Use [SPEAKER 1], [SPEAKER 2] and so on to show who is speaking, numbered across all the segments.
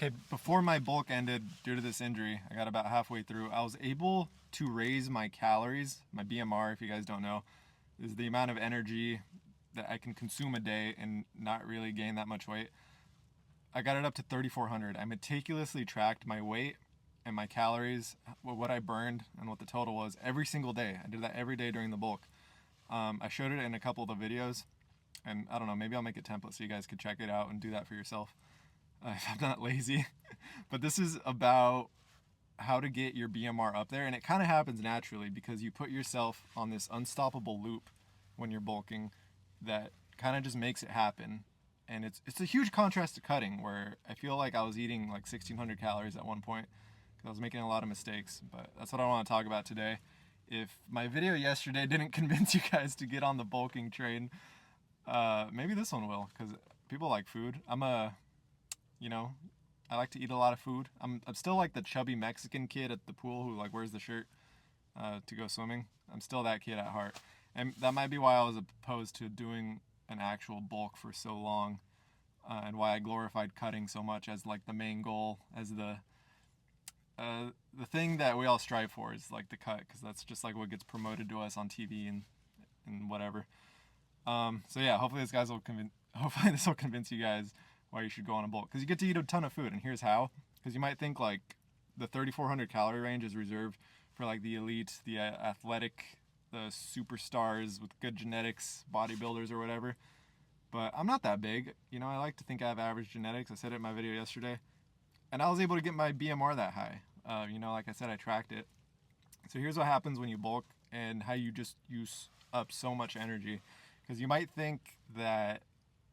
[SPEAKER 1] Okay, before my bulk ended due to this injury, I got about halfway through. I was able to raise my calories, my BMR, if you guys don't know, is the amount of energy that I can consume a day and not really gain that much weight. I got it up to 3,400. I meticulously tracked my weight and my calories, what I burned, and what the total was every single day. I did that every day during the bulk. I showed it in a couple of the videos, and I don't know, maybe I'll make a template so you guys could check it out and do that for yourself. If I'm not lazy. But this is about how to get your BMR up there, and it kind of happens naturally because you put yourself on this unstoppable loop when you're bulking that kind of just makes it happen. And it's a huge contrast to cutting, where I feel like I was eating like 1,600 calories at one point because I was making a lot of mistakes. But that's what I want to talk about today. If my video yesterday didn't convince you guys to get on the bulking train, maybe this one will, because people like food. I like to eat a lot of food. I'm still like the chubby Mexican kid at the pool who like wears the shirt to go swimming. I'm still that kid at heart, and that might be why I was opposed to doing an actual bulk for so long, and why I glorified cutting so much as like the main goal, as the thing that we all strive for is like the cut, because that's just like what gets promoted to us on TV and whatever. So yeah, hopefully this will convince you guys why you should go on a bulk, because you get to eat a ton of food. And here's how. Because you might think like the 3,400 calorie range is reserved for like the elite, the athletic, the superstars with good genetics, bodybuilders or whatever. But I'm not that big. I like to think I have average genetics. I said it in my video yesterday, and I was able to get my BMR that high. Like I said, I tracked it. So here's what happens when you bulk and how you just use up so much energy. Because you might think that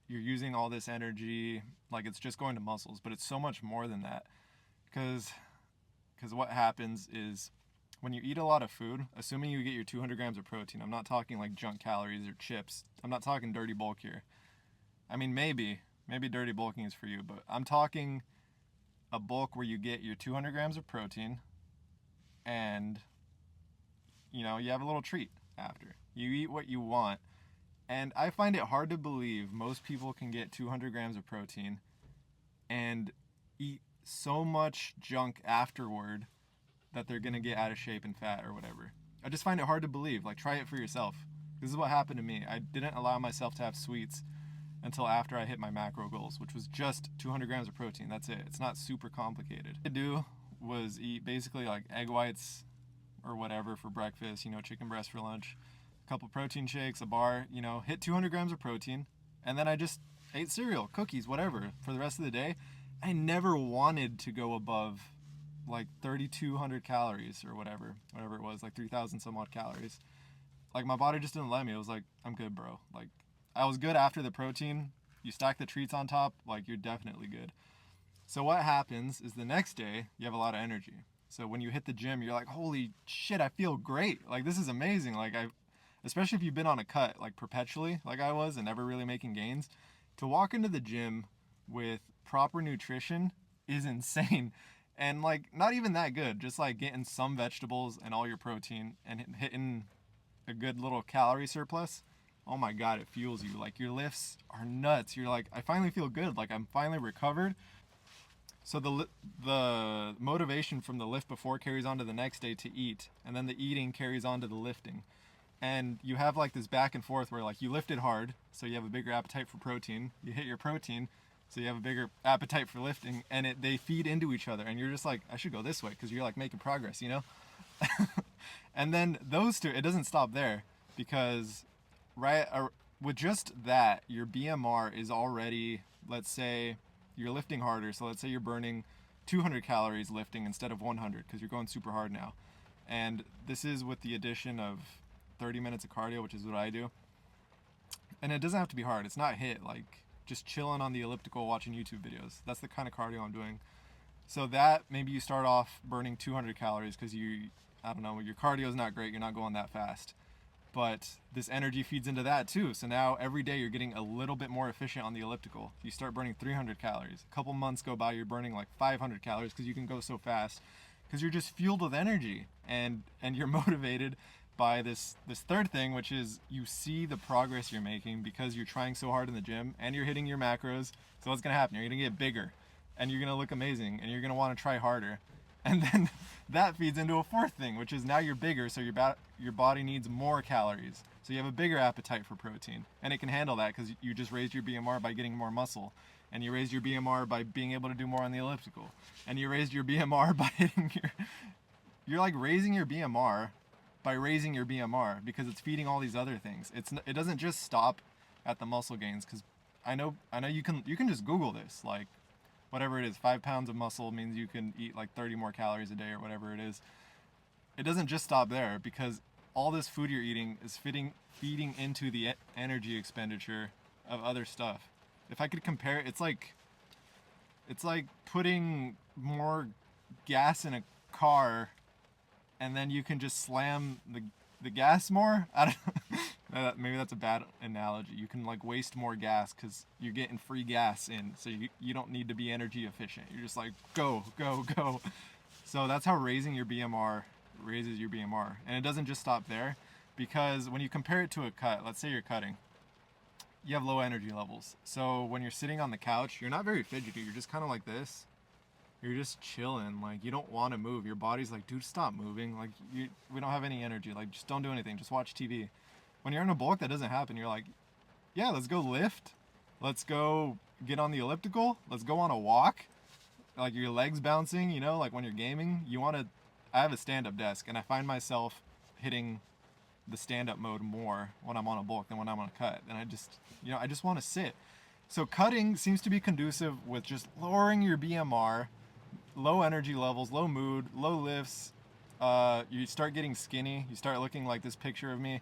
[SPEAKER 1] you're using all this energy like it's just going to muscles, but it's so much more than that. Because what happens is when you eat a lot of food, assuming you get your 200 grams of protein, I'm not talking like junk calories or chips. I'm not talking dirty bulk here. I mean, maybe dirty bulking is for you, but I'm talking a bulk where you get your 200 grams of protein and you have a little treat after. You eat what you want. And I find it hard to believe most people can get 200 grams of protein and eat so much junk afterward that they're going to get out of shape and fat or whatever. I just find it hard to believe. Like, try it for yourself. This is what happened to me. I didn't allow myself to have sweets until after I hit my macro goals, which was just 200 grams of protein. That's it. It's not super complicated. What I do was eat basically like egg whites or whatever for breakfast, chicken breast for lunch, a couple protein shakes, a bar, hit 200 grams of protein, and then I just ate cereal, cookies, whatever for the rest of the day. I never wanted to go above like 3,200 calories or whatever it was, like 3,000 some odd calories. Like, my body just didn't let me. It was like, I'm good, bro. Like, I was good after the protein. You stack the treats on top, like, you're definitely good. So what happens is the next day you have a lot of energy. So when you hit the gym, you're like, holy shit, I feel great. Like, this is amazing. Like, especially if you've been on a cut like perpetually like I was and never really making gains, to walk into the gym with proper nutrition is insane. And like, not even that good, just like getting some vegetables and all your protein and hitting a good little calorie surplus. Oh my god, it fuels you. Like, your lifts are nuts. You're like, I finally feel good. Like, I'm finally recovered. So the motivation from the lift before carries on to the next day to eat, and then the eating carries on to the lifting. And you have like this back and forth where like you lifted hard, so you have a bigger appetite for protein. You hit your protein, so you have a bigger appetite for lifting, and they feed into each other. And you're just like, I should go this way, because you're like making progress, And then those two, it doesn't stop there, because with just that, your BMR is already, let's say you're lifting harder. So let's say you're burning 200 calories lifting instead of 100, because you're going super hard now. And this is with the addition of 30 minutes of cardio, which is what I do. And it doesn't have to be hard. It's not HIIT, like just chilling on the elliptical watching YouTube videos. That's the kind of cardio I'm doing. So that, maybe you start off burning 200 calories because I don't know, your cardio is not great. You're not going that fast. But this energy feeds into that too. So now every day you're getting a little bit more efficient on the elliptical. You start burning 300 calories. A couple months go by, you're burning like 500 calories because you can go so fast, because you're just fueled with energy, and you're motivated by this third thing, which is you see the progress you're making because you're trying so hard in the gym and you're hitting your macros. So what's gonna happen? You're gonna get bigger. and you're gonna look amazing, and you're gonna want to try harder. And then that feeds into a fourth thing, which is now you're bigger, so your body needs more calories. So you have a bigger appetite for protein, and it can handle that because you just raised your BMR by getting more muscle, and you raised your BMR by being able to do more on the elliptical, and you raised your BMR by hitting you're like raising your BMR by raising your BMR because it's feeding all these other things. It doesn't just stop at the muscle gains, because I know you can just Google this, like whatever it is, 5 pounds of muscle means you can eat like 30 more calories a day or whatever it is. It doesn't just stop there, because all this food you're eating is feeding into the energy expenditure of other stuff. If I could compare it, it's like putting more gas in a car, and then you can just slam the gas more. I don't know. Maybe that's a bad analogy. You can like waste more gas because you're getting free gas in, so you don't need to be energy efficient. You're just like go. So that's how raising your BMR raises your BMR. And it doesn't just stop there, because when you compare it to a cut, let's say you're cutting, you have low energy levels. So when you're sitting on the couch, you're not very fidgety. You're just kind of like this. You're just chilling. Like, you don't want to move. Your body's like, dude, stop moving. Like, we don't have any energy. Like, just don't do anything. Just watch TV. When you're in a bulk, that doesn't happen. You're like, yeah, let's go lift. Let's go get on the elliptical. Let's go on a walk. Like, your legs bouncing, you know, like when you're gaming, I have a stand-up desk, and I find myself hitting the stand-up mode more when I'm on a bulk than when I'm on a cut. And I just want to sit. So cutting seems to be conducive with just lowering your BMR, low energy levels, low mood, low lifts. You start getting skinny. You start looking like this picture of me.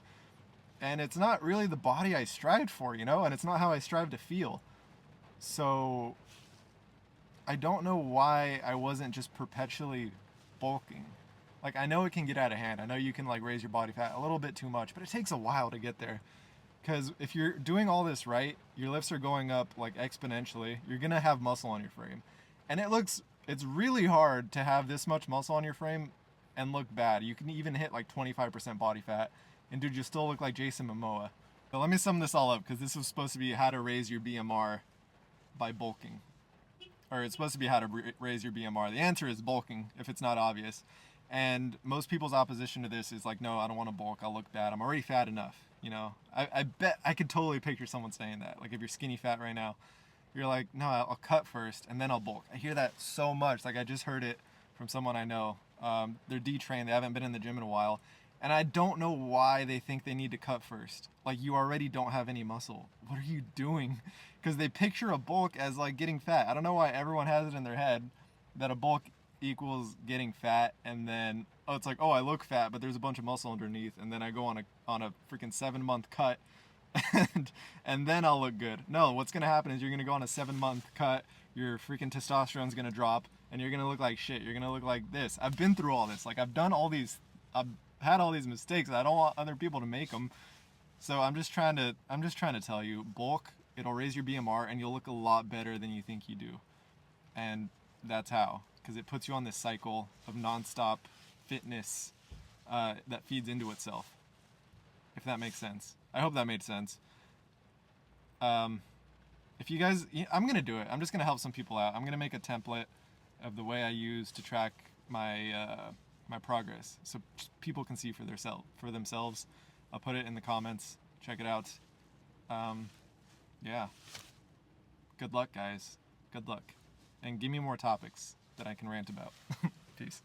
[SPEAKER 1] And it's not really the body I strived for, you know, and it's not how I strive to feel. So I don't know why I wasn't just perpetually bulking. Like, I know it can get out of hand. I know you can like raise your body fat a little bit too much, but it takes a while to get there. Because if you're doing all this right, your lifts are going up like exponentially. You're gonna have muscle on your frame, and it's really hard to have this much muscle on your frame and look bad. You can even hit like 25% body fat, and dude, you still look like Jason Momoa. But let me sum this all up, because this was supposed to be how to raise your BMR by bulking, or it's supposed to be how to raise your BMR. The answer is bulking, if it's not obvious. And most people's opposition to this is like, no, I don't want to bulk. I'll look bad. I'm already fat enough. You know, I bet I could totally picture someone saying that. Like, if you're skinny fat right now, you're like, no, I'll cut first and then I'll bulk. I hear that so much. Like, I just heard it from someone I know. They're detrained. They haven't been in the gym in a while. And I don't know why they think they need to cut first. Like, you already don't have any muscle. What are you doing? Because they picture a bulk as like getting fat. I don't know why everyone has it in their head that a bulk equals getting fat, and then it's like, oh, I look fat, but there's a bunch of muscle underneath, and then I go on a freaking 7-month cut, and then I'll look good. No, what's gonna happen is you're gonna go on a 7-month cut, your freaking testosterone's gonna drop, and you're gonna look like shit. You're gonna look like this. I've been through all this. Like, I've had all these mistakes. I don't want other people to make them. So I'm just trying to tell you, bulk. It'll raise your BMR, and you'll look a lot better than you think you do. And that's how. Because it puts you on this cycle of nonstop fitness that feeds into itself. If that makes sense. I hope that made sense. If you guys, I'm gonna do it. I'm just gonna help some people out. I'm gonna make a template of the way I use to track my my progress, so people can see for themselves. I'll put it in the comments. Check it out. Yeah. Good luck, guys. Good luck. And give me more topics that I can rant about. Peace.